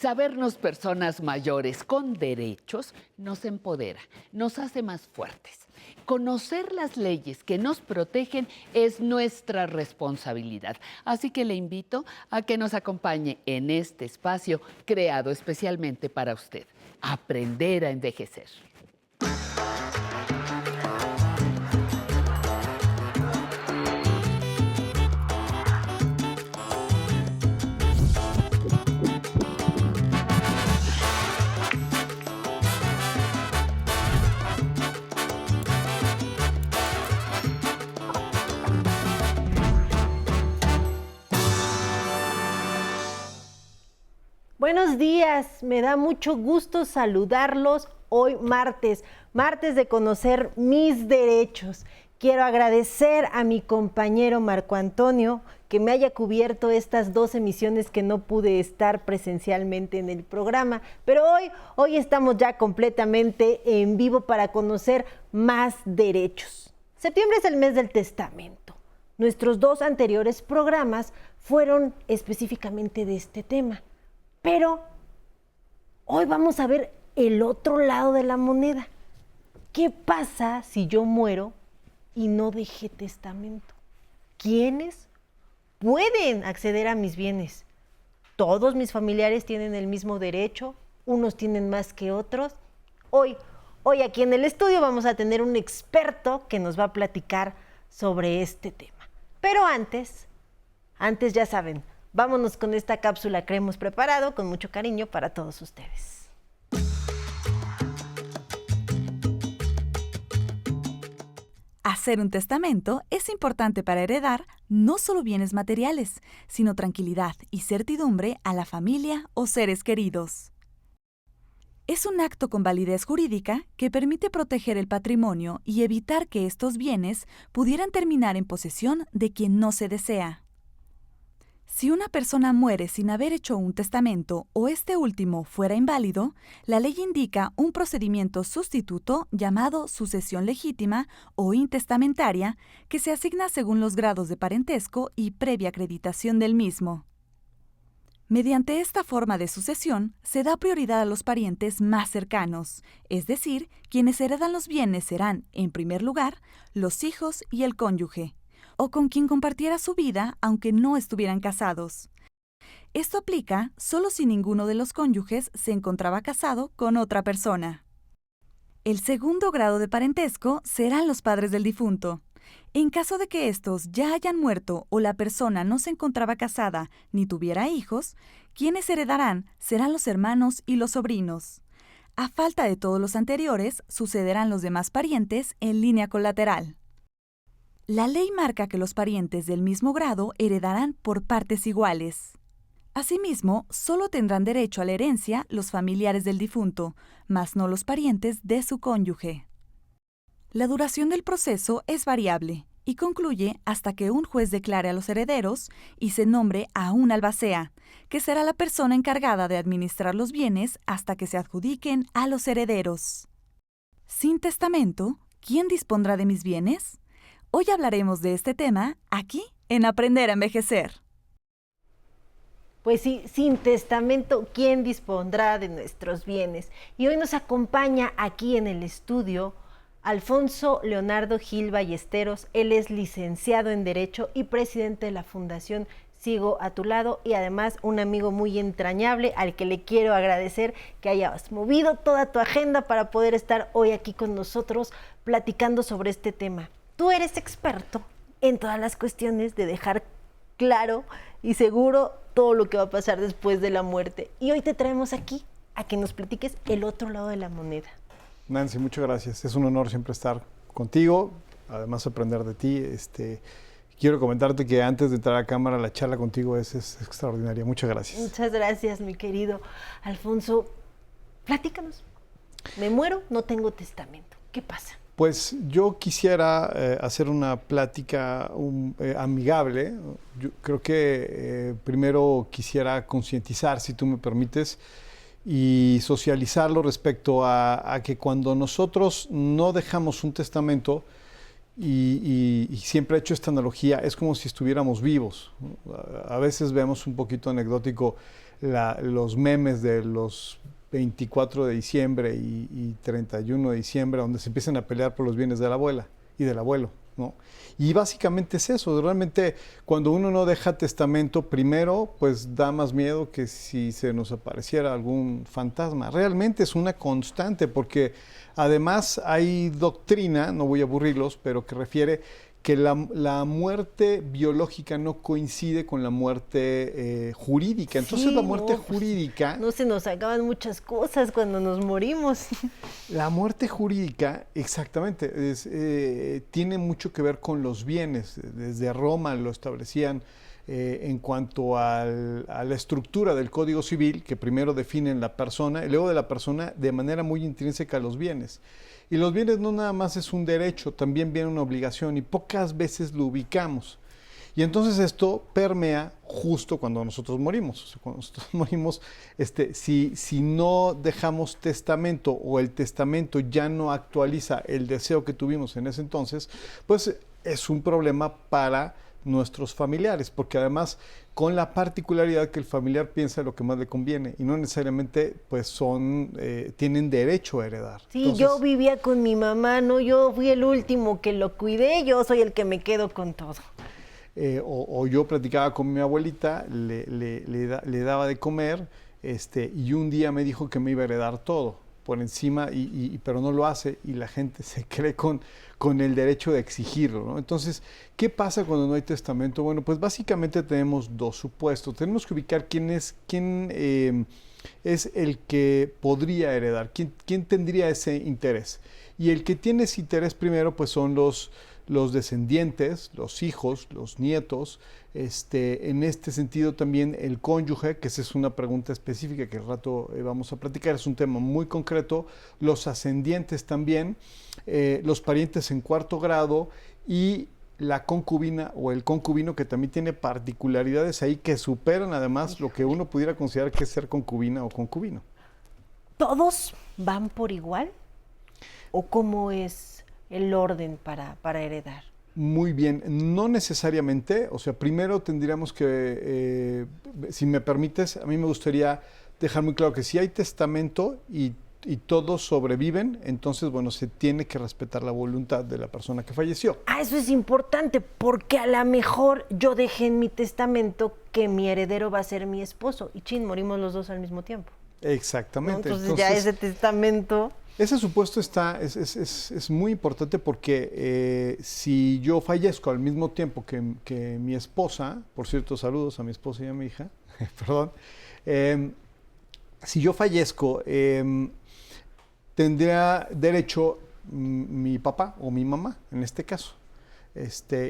Sabernos personas mayores con derechos nos empodera, nos hace más fuertes. Conocer las leyes que nos protegen es nuestra responsabilidad. Así que le invito a que nos acompañe en este espacio creado especialmente para usted. Aprender a envejecer. Buenos días, me da mucho gusto saludarlos hoy martes de conocer mis derechos. Quiero agradecer a mi compañero Marco Antonio que me haya cubierto estas 2 emisiones que no pude estar presencialmente en el programa, pero hoy estamos ya completamente en vivo para conocer más derechos. Septiembre es el mes del testamento. Nuestros 2 anteriores programas fueron específicamente de este tema. Pero hoy vamos a ver el otro lado de la moneda. ¿Qué pasa si yo muero y no dejé testamento? ¿Quiénes pueden acceder a mis bienes? ¿Todos mis familiares tienen el mismo derecho? ¿Unos tienen más que otros? Hoy aquí en el estudio vamos a tener un experto que nos va a platicar sobre este tema. Pero antes ya saben, vámonos con esta cápsula que hemos preparado con mucho cariño para todos ustedes. Hacer un testamento es importante para heredar no solo bienes materiales, sino tranquilidad y certidumbre a la familia o seres queridos. Es un acto con validez jurídica que permite proteger el patrimonio y evitar que estos bienes pudieran terminar en posesión de quien no se desea. Si una persona muere sin haber hecho un testamento o este último fuera inválido, la ley indica un procedimiento sustituto llamado sucesión legítima o intestamentaria que se asigna según los grados de parentesco y previa acreditación del mismo. Mediante esta forma de sucesión se da prioridad a los parientes más cercanos, es decir, quienes heredan los bienes serán, en primer lugar, los hijos y el cónyuge, o con quien compartiera su vida aunque no estuvieran casados. Esto aplica solo si ninguno de los cónyuges se encontraba casado con otra persona. El segundo grado de parentesco serán los padres del difunto. En caso de que estos ya hayan muerto o la persona no se encontraba casada ni tuviera hijos, quienes heredarán serán los hermanos y los sobrinos. A falta de todos los anteriores, sucederán los demás parientes en línea colateral. La ley marca que los parientes del mismo grado heredarán por partes iguales. Asimismo, solo tendrán derecho a la herencia los familiares del difunto, mas no los parientes de su cónyuge. La duración del proceso es variable y concluye hasta que un juez declare a los herederos y se nombre a un albacea, que será la persona encargada de administrar los bienes hasta que se adjudiquen a los herederos. Sin testamento, ¿quién dispondrá de mis bienes? Hoy hablaremos de este tema aquí en Aprender a Envejecer. Pues sí, sin testamento, ¿quién dispondrá de nuestros bienes? Y hoy nos acompaña aquí en el estudio Alfonso Leonardo Gil Ballesteros. Él es licenciado en Derecho y presidente de la Fundación Sigo a tu lado y además un amigo muy entrañable al que le quiero agradecer que hayas movido toda tu agenda para poder estar hoy aquí con nosotros platicando sobre este tema. Tú eres experto en todas las cuestiones de dejar claro y seguro todo lo que va a pasar después de la muerte. Y hoy te traemos aquí a que nos platiques el otro lado de la moneda. Nancy, muchas gracias. Es un honor siempre estar contigo, además aprender de ti. Quiero comentarte que antes de entrar a cámara, la charla contigo es extraordinaria. Muchas gracias. Muchas gracias, mi querido Alfonso. Platícanos. Me muero, no tengo testamento. ¿Qué pasa? Pues yo quisiera hacer una plática amigable. Yo creo que primero quisiera concientizar, si tú me permites, y socializarlo respecto a que cuando nosotros no dejamos un testamento y siempre he hecho esta analogía, es como si estuviéramos vivos, ¿no? A veces vemos un poquito anecdótico los memes de los 24 de diciembre y 31 de diciembre, donde se empiezan a pelear por los bienes de la abuela y del abuelo, ¿no? Y básicamente es eso, realmente cuando uno no deja testamento, primero pues da más miedo que si se nos apareciera algún fantasma. Realmente es una constante porque además hay doctrina, no voy a aburrirlos, pero que refiere que la muerte biológica no coincide con la muerte jurídica. Entonces Sí, la muerte no, pues, jurídica... No se nos acaban muchas cosas cuando nos morimos. La muerte jurídica, exactamente, tiene mucho que ver con los bienes. Desde Roma lo establecían en cuanto a la estructura del Código Civil, que primero definen la persona y luego de la persona de manera muy intrínseca los bienes. Y los bienes no nada más es un derecho, también viene una obligación y pocas veces lo ubicamos. Y entonces esto permea justo cuando nosotros morimos. O sea, cuando nosotros morimos, si no dejamos testamento o el testamento ya no actualiza el deseo que tuvimos en ese entonces, pues es un problema para nuestros familiares, porque además con la particularidad que el familiar piensa lo que más le conviene y no necesariamente pues tienen derecho a heredar. Sí, Entonces, yo vivía con mi mamá, no, yo fui el último que lo cuidé, yo soy el que me quedo con todo. O yo platicaba con mi abuelita, le daba de comer, y un día me dijo que me iba a heredar todo por encima, pero no lo hace y la gente se cree con el derecho de exigirlo, ¿no? Entonces, ¿qué pasa cuando no hay testamento? Bueno, pues básicamente tenemos dos supuestos. Tenemos que ubicar quién es el que podría heredar, quién tendría ese interés. Y el que tiene ese interés primero, pues son los descendientes, los hijos, los nietos, en este sentido también el cónyuge, que esa es una pregunta específica que al rato vamos a platicar, es un tema muy concreto, los ascendientes también, los parientes en cuarto grado y la concubina o el concubino, que también tiene particularidades ahí que superan además lo que uno pudiera considerar que es ser concubina o concubino. ¿Todos van por igual? ¿O cómo es el orden para heredar? Muy bien, no necesariamente, o sea, primero tendríamos que, si me permites, a mí me gustaría dejar muy claro que si hay testamento y todos sobreviven, entonces, bueno, se tiene que respetar la voluntad de la persona que falleció. Ah, eso es importante, porque a lo mejor yo dejé en mi testamento que mi heredero va a ser mi esposo, y chin, morimos los dos al mismo tiempo. Exactamente. ¿No? Entonces ya ese testamento... Ese supuesto es muy importante porque si yo fallezco al mismo tiempo que mi esposa, por cierto, saludos a mi esposa y a mi hija, perdón, si yo fallezco, tendría derecho mi papá o mi mamá, en este caso,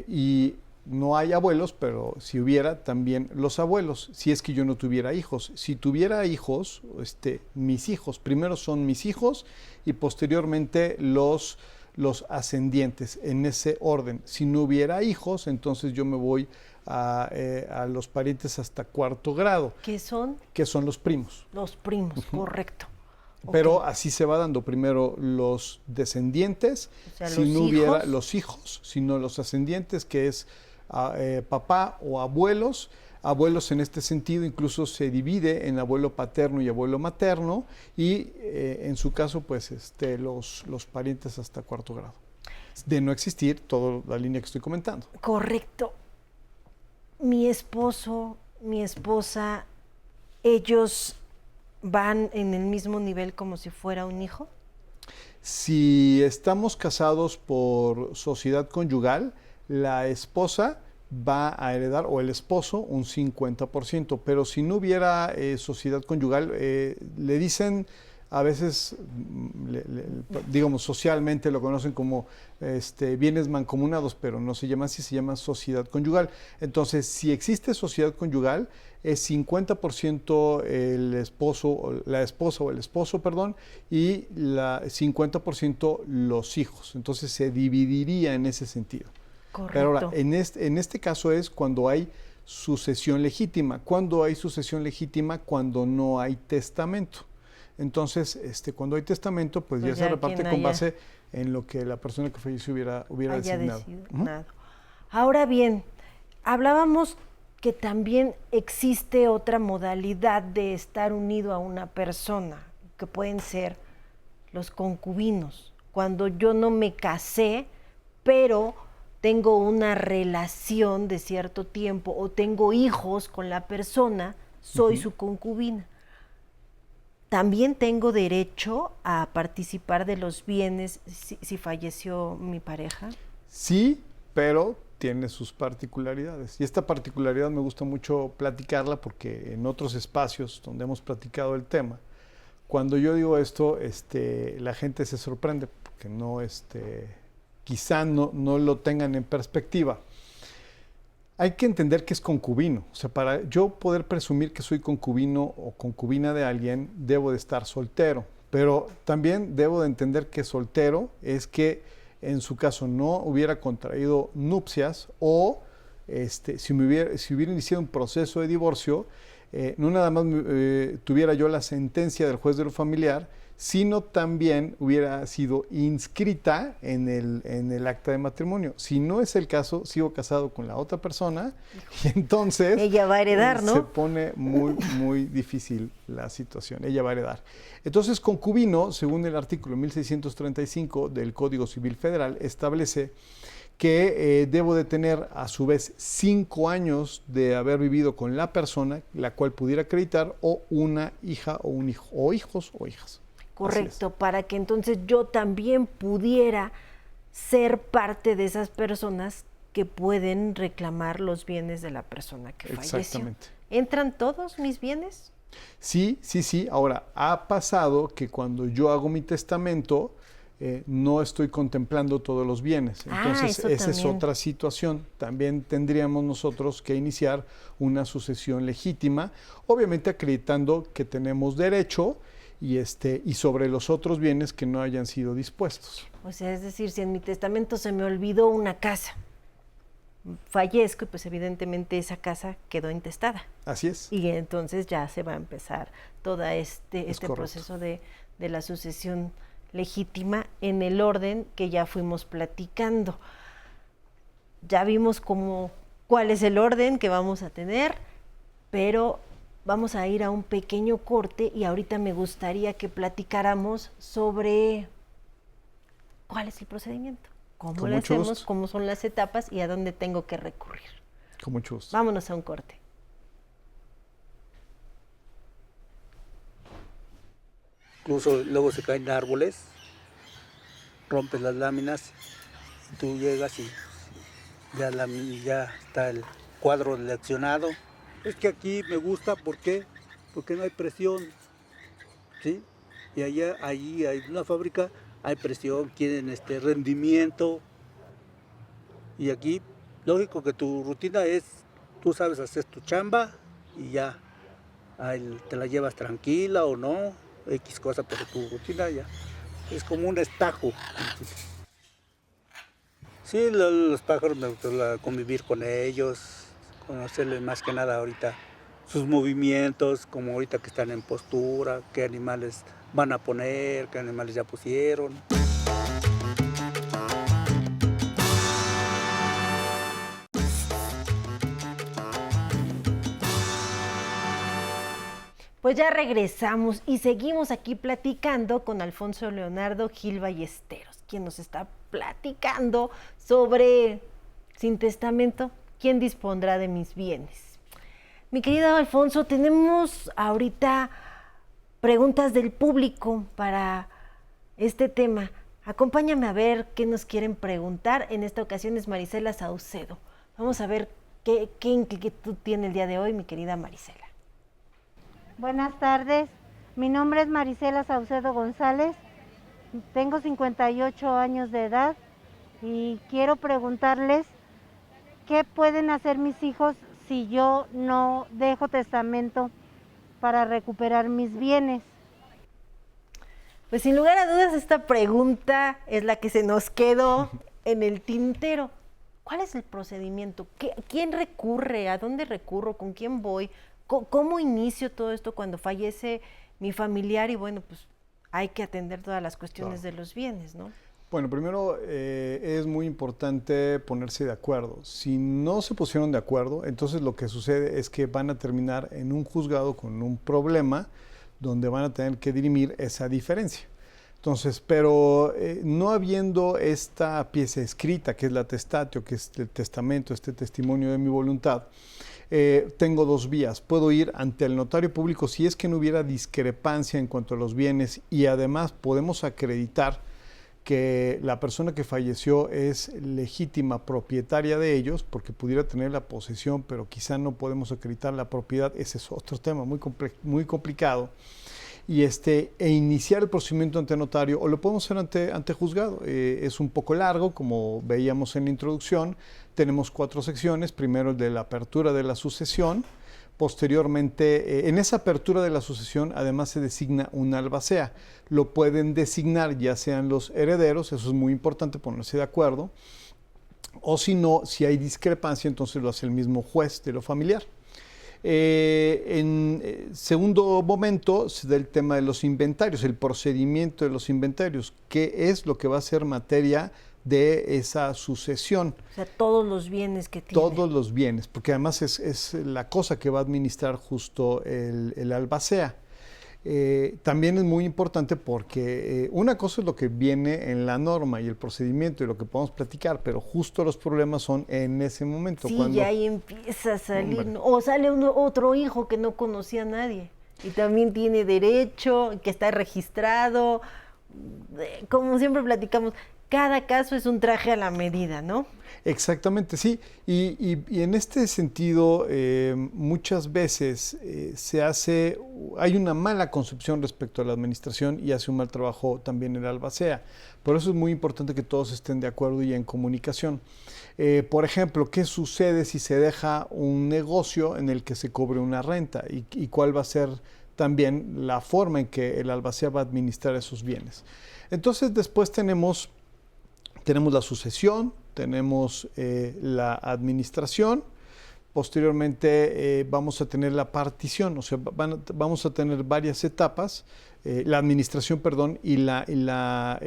y no hay abuelos, pero si hubiera, también los abuelos, si es que yo no tuviera hijos. Si tuviera hijos, mis hijos, primero son mis hijos y posteriormente los ascendientes, en ese orden. Si no hubiera hijos, entonces yo me voy a los parientes hasta cuarto grado. ¿Qué son? Que son los primos. Los primos, correcto. Pero Ok. así se va dando primero los descendientes, O sea, si los no hubiera hijos. los hijos, sino los ascendientes, que es papá o abuelos. Abuelos en este sentido incluso se divide en abuelo paterno y abuelo materno y en su caso pues los parientes hasta cuarto grado. De no existir toda la línea que estoy comentando. Correcto. Mi esposo, mi esposa, ¿ellos van en el mismo nivel como si fuera un hijo? Si estamos casados por sociedad conyugal, la esposa va a heredar, o el esposo, un 50%, pero si no hubiera sociedad conyugal, le dicen, a veces, digamos, socialmente lo conocen como bienes mancomunados, pero no se llama así, se llama sociedad conyugal. Entonces, si existe sociedad conyugal, es 50% el esposo, la esposa o el esposo, perdón, y 50% los hijos. Entonces, se dividiría en ese sentido. Correcto. Pero ahora, en este caso es cuando hay sucesión legítima. ¿Cuándo hay sucesión legítima? Cuando no hay testamento. Entonces, cuando hay testamento, pues ya se reparte con base en lo que la persona que falleció hubiera designado. Ahora bien, hablábamos que también existe otra modalidad de estar unido a una persona, que pueden ser los concubinos. Cuando yo no me casé, pero tengo una relación de cierto tiempo o tengo hijos con la persona, soy su concubina. ¿También tengo derecho a participar de los bienes si falleció mi pareja? Sí, pero tiene sus particularidades. Y esta particularidad me gusta mucho platicarla porque en otros espacios donde hemos platicado el tema, cuando yo digo esto, la gente se sorprende porque no, quizá no lo tengan en perspectiva. Hay que entender que es concubino. O sea, para yo poder presumir que soy concubino o concubina de alguien, debo de estar soltero. Pero también debo de entender que soltero es que en su caso no hubiera contraído nupcias o si hubiera iniciado un proceso de divorcio, no nada más tuviera yo la sentencia del juez de lo familiar, sino también hubiera sido inscrita en el acta de matrimonio. Si no es el caso, sigo casado con la otra persona y entonces ella va a heredar, ¿no? Se pone muy, muy difícil la situación. Ella va a heredar. Entonces, concubino, según el artículo 1635 del Código Civil Federal, establece que debo de tener a su vez 5 años de haber vivido con la persona, la cual pudiera acreditar, o una hija o un hijo, o hijos o hijas. Correcto, para que entonces yo también pudiera ser parte de esas personas que pueden reclamar los bienes de la persona que falleció. Exactamente. ¿Entran todos mis bienes? Sí. Ahora, ha pasado que cuando yo hago mi testamento, no estoy contemplando todos los bienes. Entonces, esa es otra situación. También tendríamos nosotros que iniciar una sucesión legítima, obviamente acreditando que tenemos derecho y sobre los otros bienes que no hayan sido dispuestos. O sea, es decir, si en mi testamento se me olvidó una casa, fallezco y pues evidentemente esa casa quedó intestada. Así es. Y entonces ya se va a empezar todo este proceso de la sucesión legítima en el orden que ya fuimos platicando. Ya vimos cuál es el orden que vamos a tener, pero vamos a ir a un pequeño corte y ahorita me gustaría que platicáramos sobre cuál es el procedimiento, cómo lo hacemos, cómo son las etapas y a dónde tengo que recurrir. Con mucho gusto. Vámonos a un corte. Incluso luego se caen árboles, rompes las láminas, y tú llegas y ya está el cuadro seleccionado. Es que aquí me gusta porque no hay presión, ¿sí? Y allí hay una fábrica, hay presión, quieren rendimiento. Y aquí, lógico que tu rutina es, tú sabes hacer tu chamba y ya, te la llevas tranquila o no, X cosa, pero tu rutina ya es como un estajo. Sí, los pájaros me gusta convivir con ellos, conocerles más que nada ahorita sus movimientos, como ahorita que están en postura, qué animales van a poner, qué animales ya pusieron. Pues ya regresamos y seguimos aquí platicando con Alfonso Leonardo Gil Ballesteros, quien nos está platicando sobre, sin testamento, ¿quién dispondrá de mis bienes? Mi querido Alfonso, tenemos ahorita preguntas del público para este tema. Acompáñame a ver qué nos quieren preguntar. En esta ocasión es Marisela Saucedo. Vamos a ver qué inquietud tiene el día de hoy, mi querida Marisela. Buenas tardes, mi nombre es Marisela Saucedo González, tengo 58 años de edad y quiero preguntarles qué pueden hacer mis hijos si yo no dejo testamento para recuperar mis bienes. Pues sin lugar a dudas esta pregunta es la que se nos quedó en el tintero. ¿Cuál es el procedimiento? ¿Quién recurre? ¿A dónde recurro? ¿Con quién voy? ¿Cómo inicio todo esto cuando fallece mi familiar y bueno, pues hay que atender todas las cuestiones Claro. de los bienes, ¿no? Bueno, primero es muy importante ponerse de acuerdo. Si no se pusieron de acuerdo, entonces lo que sucede es que van a terminar en un juzgado con un problema donde van a tener que dirimir esa diferencia. Entonces, pero no habiendo esta pieza escrita, que es la testatio, que es el testamento, este testimonio de mi voluntad, tengo dos vías. Puedo ir ante el notario público si es que no hubiera discrepancia en cuanto a los bienes y además podemos acreditar que la persona que falleció es legítima propietaria de ellos, porque pudiera tener la posesión, pero quizá no podemos acreditar la propiedad. Ese es otro tema muy complicado. Y iniciar el procedimiento ante notario, o lo podemos hacer ante juzgado. Es un poco largo, como veíamos en la introducción. Tenemos 4 secciones. Primero el de la apertura de la sucesión. Posteriormente, en esa apertura de la sucesión, además se designa un albacea. Lo pueden designar ya sean los herederos, eso es muy importante ponerse de acuerdo, o si no, si hay discrepancia, entonces lo hace el mismo juez de lo familiar. En segundo momento se da el tema de los inventarios, el procedimiento de los inventarios, qué es lo que va a ser materia de esa sucesión. O sea, todos los bienes que tiene. Todos los bienes, porque además es la cosa que va a administrar justo el albacea. También es muy importante porque una cosa es lo que viene en la norma y el procedimiento y lo que podemos platicar, pero justo los problemas son en ese momento. Sí, cuando, ya ahí empieza a salir, Hombre. ¿no? O sale otro hijo que no conocía a nadie y también tiene derecho, que está registrado. Como siempre platicamos, cada caso es un traje a la medida, ¿no? Exactamente, sí. Y en este sentido, muchas veces hay una mala concepción respecto a la administración y hace un mal trabajo también el albacea. Por eso es muy importante que todos estén de acuerdo y en comunicación. Por ejemplo, ¿qué sucede si se deja un negocio en el que se cobre una renta? ¿Y cuál va a ser también la forma en que el albacea va a administrar esos bienes? Entonces, después tenemos la sucesión, tenemos la administración, posteriormente vamos a tener la partición, o sea, vamos a tener varias etapas, la administración, perdón, y la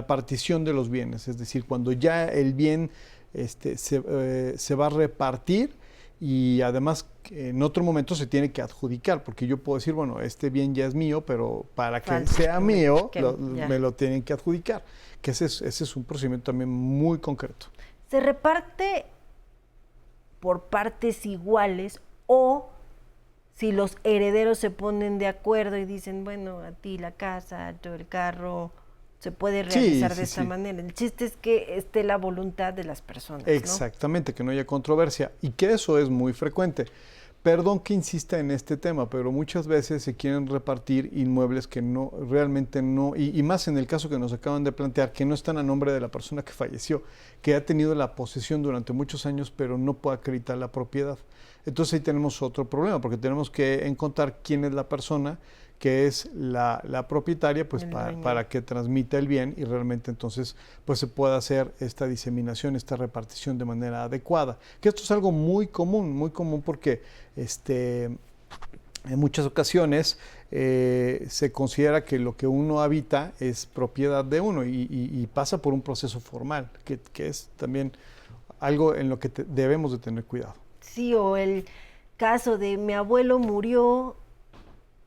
partición de los bienes, es decir, cuando ya el bien se va a repartir y además en otro momento se tiene que adjudicar, porque yo puedo decir, bueno, este bien ya es mío, pero para que Falta sea mío, ya. me lo tienen que adjudicar, que ese es un procedimiento también muy concreto. ¿Se reparte por partes iguales o si los herederos se ponen de acuerdo y dicen, bueno, a ti la casa, yo el carro, se puede realizar de esta manera? El chiste es que esté la voluntad de las personas, ¿no? Exactamente, que no haya controversia y que eso es muy frecuente. Perdón que insista en este tema, pero muchas veces se quieren repartir inmuebles que no, realmente no, y más en el caso que nos acaban de plantear, que no están a nombre de la persona que falleció, que ha tenido la posesión durante muchos años, pero no puede acreditar la propiedad. Entonces ahí tenemos otro problema, porque tenemos que encontrar quién es la persona que es la propietaria, pues para que transmita el bien y realmente entonces pues se pueda hacer esta diseminación, esta repartición de manera adecuada. Que esto es algo muy común porque en muchas ocasiones se considera que lo que uno habita es propiedad de uno y pasa por un proceso formal, que es también algo en lo que debemos de tener cuidado. Sí, o el caso de mi abuelo murió,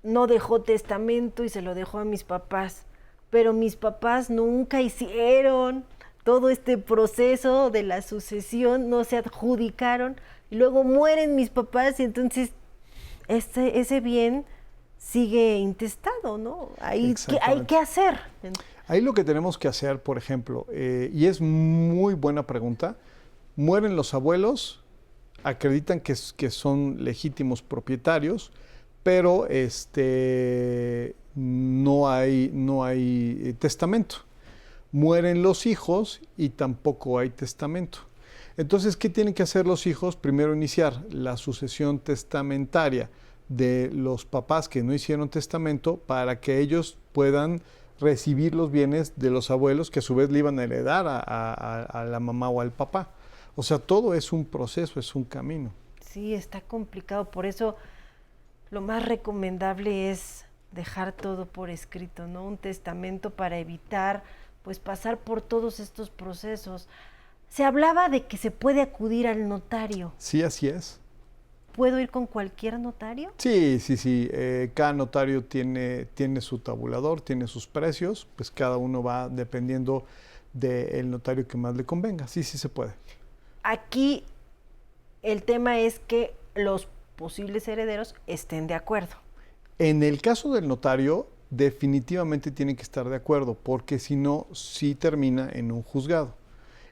no dejó testamento y se lo dejó a mis papás, pero mis papás nunca hicieron todo este proceso de la sucesión, no se adjudicaron, y luego mueren mis papás y entonces ese bien sigue intestado, ¿no? Ahí, ¿qué hacer? Ahí lo que tenemos que hacer, por ejemplo, y es muy buena pregunta, mueren los abuelos, acreditan que son legítimos propietarios, pero no hay testamento. Mueren los hijos y tampoco hay testamento. Entonces, ¿qué tienen que hacer los hijos? Primero iniciar la sucesión testamentaria de los papás que no hicieron testamento para que ellos puedan recibir los bienes de los abuelos que a su vez le iban a heredar a la mamá o al papá. O sea, todo es un proceso, es un camino. Sí, está complicado, por eso lo más recomendable es dejar todo por escrito, ¿no? Un testamento para evitar, pues, pasar por todos estos procesos. Se hablaba de que se puede acudir al notario. Sí, así es. ¿Puedo ir con cualquier notario? Sí. Cada notario tiene su tabulador, tiene sus precios, pues cada uno va dependiendo del notario que más le convenga. Sí se puede. Aquí el tema es que los posibles herederos estén de acuerdo. En el caso del notario, definitivamente tienen que estar de acuerdo, porque si no, sí termina en un juzgado.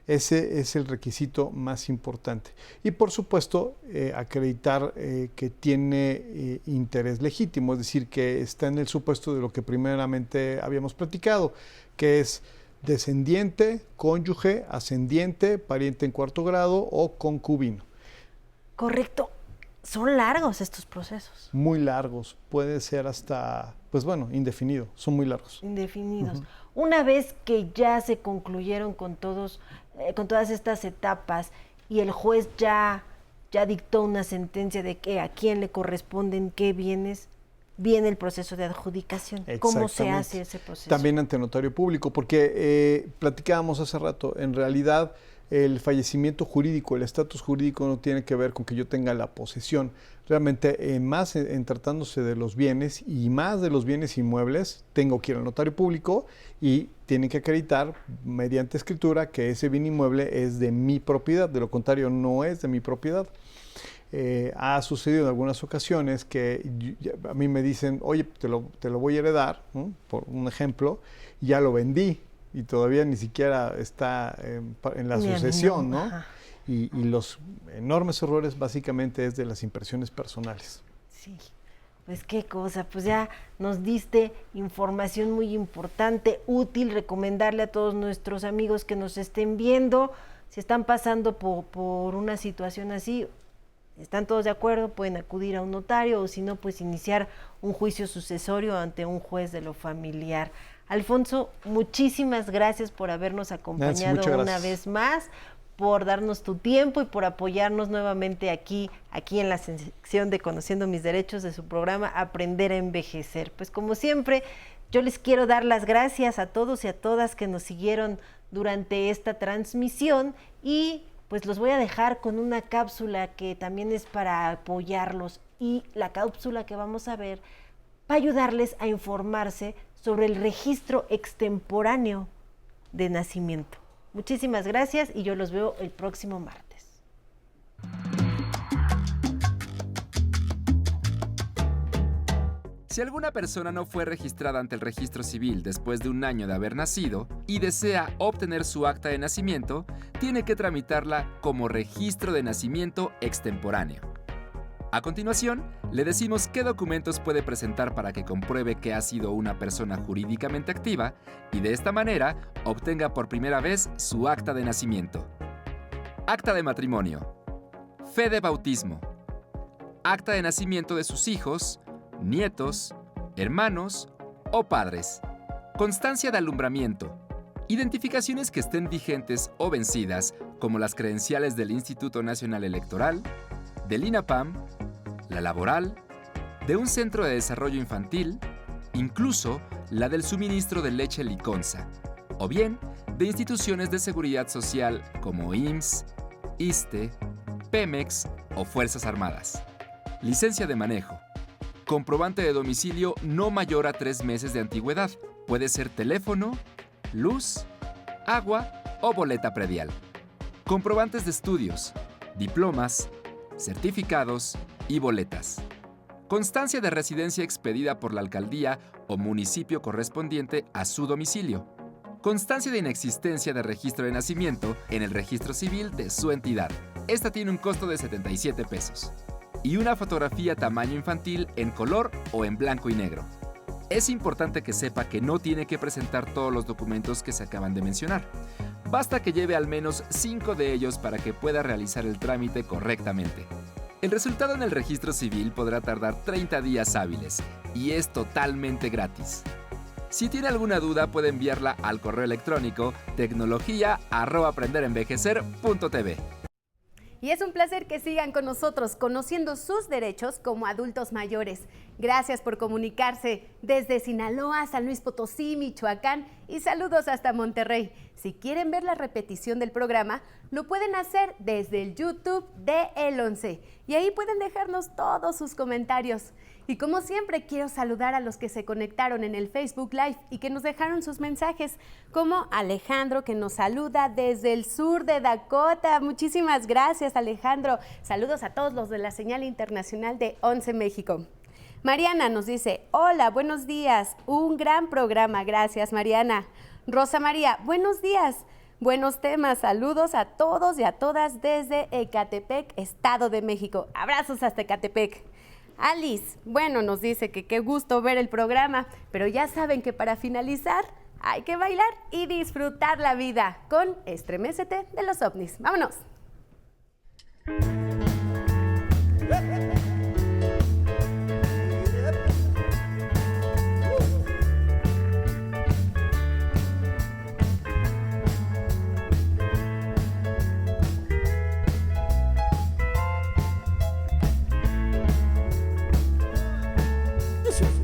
Ese es el requisito más importante. Y por supuesto, acreditar que tiene interés legítimo, es decir, que está en el supuesto de lo que primeramente habíamos platicado, que es descendiente, cónyuge, ascendiente, pariente en cuarto grado o concubino. Correcto. Son largos estos procesos. Muy largos, puede ser hasta, pues bueno, indefinido, son muy largos. Indefinidos. Una vez que ya se concluyeron con todas estas etapas y el juez ya dictó una sentencia de que a quién le corresponden qué bienes, viene el proceso de adjudicación. ¿Cómo se hace ese proceso? También ante notario público, porque platicábamos hace rato, en realidad el fallecimiento jurídico, el estatus jurídico no tiene que ver con que yo tenga la posesión. Realmente, más en tratándose de los bienes y más de los bienes inmuebles, tengo que ir al notario público y tienen que acreditar mediante escritura que ese bien inmueble es de mi propiedad, de lo contrario no es de mi propiedad. Ha sucedido en algunas ocasiones que a mí me dicen, oye, te lo voy a heredar, ¿no? Por un ejemplo, y ya lo vendí y todavía ni siquiera está en la sucesión, ¿no? Y los enormes errores básicamente es de las impresiones personales. Sí, pues qué cosa, pues ya nos diste información muy importante, útil, recomendarle a todos nuestros amigos que nos estén viendo, si están pasando por una situación así, están todos de acuerdo, pueden acudir a un notario o si no, pues iniciar un juicio sucesorio ante un juez de lo familiar. Alfonso, muchísimas gracias por habernos acompañado una vez más, por darnos tu tiempo y por apoyarnos nuevamente aquí en la sección de Conociendo Mis Derechos de su programa Aprender a Envejecer. Pues como siempre, yo les quiero dar las gracias a todos y a todas que nos siguieron durante esta transmisión y pues los voy a dejar con una cápsula que también es para apoyarlos y la cápsula que vamos a ver va a ayudarles a informarse sobre el registro extemporáneo de nacimiento. Muchísimas gracias y yo los veo el próximo martes. Si alguna persona no fue registrada ante el registro civil después de un año de haber nacido y desea obtener su acta de nacimiento, tiene que tramitarla como registro de nacimiento extemporáneo. A continuación, le decimos qué documentos puede presentar para que compruebe que ha sido una persona jurídicamente activa y de esta manera obtenga por primera vez su acta de nacimiento. Acta de matrimonio, fe de bautismo, acta de nacimiento de sus hijos, nietos, hermanos o padres, constancia de alumbramiento, identificaciones que estén vigentes o vencidas como las credenciales del Instituto Nacional Electoral, del INAPAM, la laboral, de un centro de desarrollo infantil, incluso la del suministro de leche Liconza, o bien de instituciones de seguridad social como IMSS, ISSSTE, Pemex o Fuerzas Armadas. Licencia de manejo. Comprobante de domicilio no mayor a 3 meses de antigüedad. Puede ser teléfono, luz, agua o boleta predial. Comprobantes de estudios, diplomas, certificados y boletas. Constancia de residencia expedida por la alcaldía o municipio correspondiente a su domicilio. Constancia de inexistencia de registro de nacimiento en el registro civil de su entidad. Esta tiene un costo de 77 pesos. Y una fotografía tamaño infantil en color o en blanco y negro. Es importante que sepa que no tiene que presentar todos los documentos que se acaban de mencionar. Basta que lleve al menos 5 de ellos para que pueda realizar el trámite correctamente. El resultado en el registro civil podrá tardar 30 días hábiles y es totalmente gratis. Si tiene alguna duda puede enviarla al correo electrónico tecnologia@aprenderenvejecer.tv. Y es un placer que sigan con nosotros conociendo sus derechos como adultos mayores. Gracias por comunicarse desde Sinaloa, San Luis Potosí, Michoacán y saludos hasta Monterrey. Si quieren ver la repetición del programa, lo pueden hacer desde el YouTube de El 11 y ahí pueden dejarnos todos sus comentarios. Y como siempre, quiero saludar a los que se conectaron en el Facebook Live y que nos dejaron sus mensajes, como Alejandro, que nos saluda desde el sur de Dakota. Muchísimas gracias, Alejandro. Saludos a todos los de la señal internacional de 11 México. Mariana nos dice, hola, buenos días, un gran programa, gracias, Mariana. Rosa María, buenos días, buenos temas, saludos a todos y a todas desde Ecatepec, Estado de México. Abrazos hasta Ecatepec. Alice, bueno, nos dice que qué gusto ver el programa, pero ya saben que para finalizar hay que bailar y disfrutar la vida con Estremécete de los OVNIs. ¡Vámonos!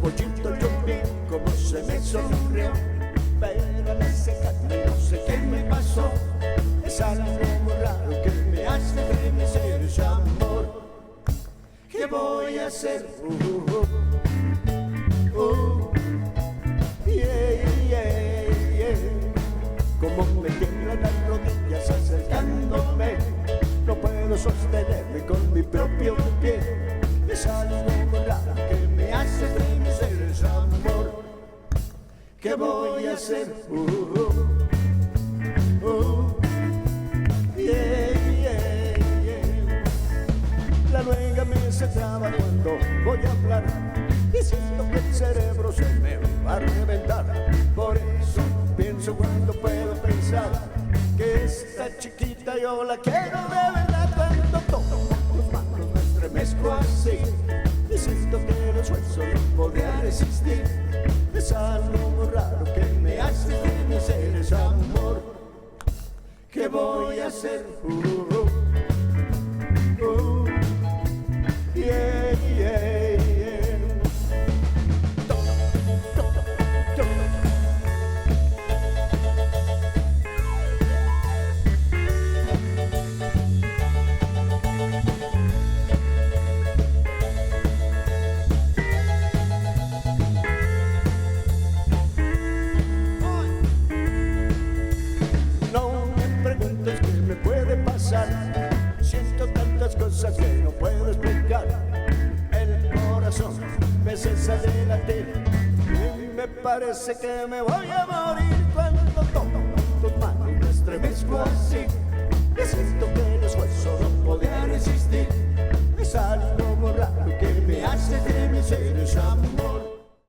Pollito yo vi como se me sonrió, pero a la secante no sé qué me pasó. Es algo muy raro que me hace estremecer ese amor. ¿Qué voy a hacer? Yeah. Como me tiemblan las rodillas acercándome, no puedo sostenerme con mi propio pie. Es algo muy raro que me hace estremecer ese amor. ¿Qué voy a hacer? Yeah. La luenga me se traba cuando voy a hablar y siento que el cerebro se me va a reventar. Por eso pienso cuando puedo pensar que esta chiquita yo la quiero de verdad. Cuando toco tus manos me estremezco así y siento que los huesos no podría resistir. Es algo muy raro que me hace estremecer ese amor. ¿Qué voy a hacer? Yeah. Siento tantas cosas que no puedo explicar. El corazón me cesa de latir y me parece que me voy a morir. Cuando toco tus manos me estremezco así y siento que los huesos no podían resistir. Es algo muy raro que me hace estremecer ese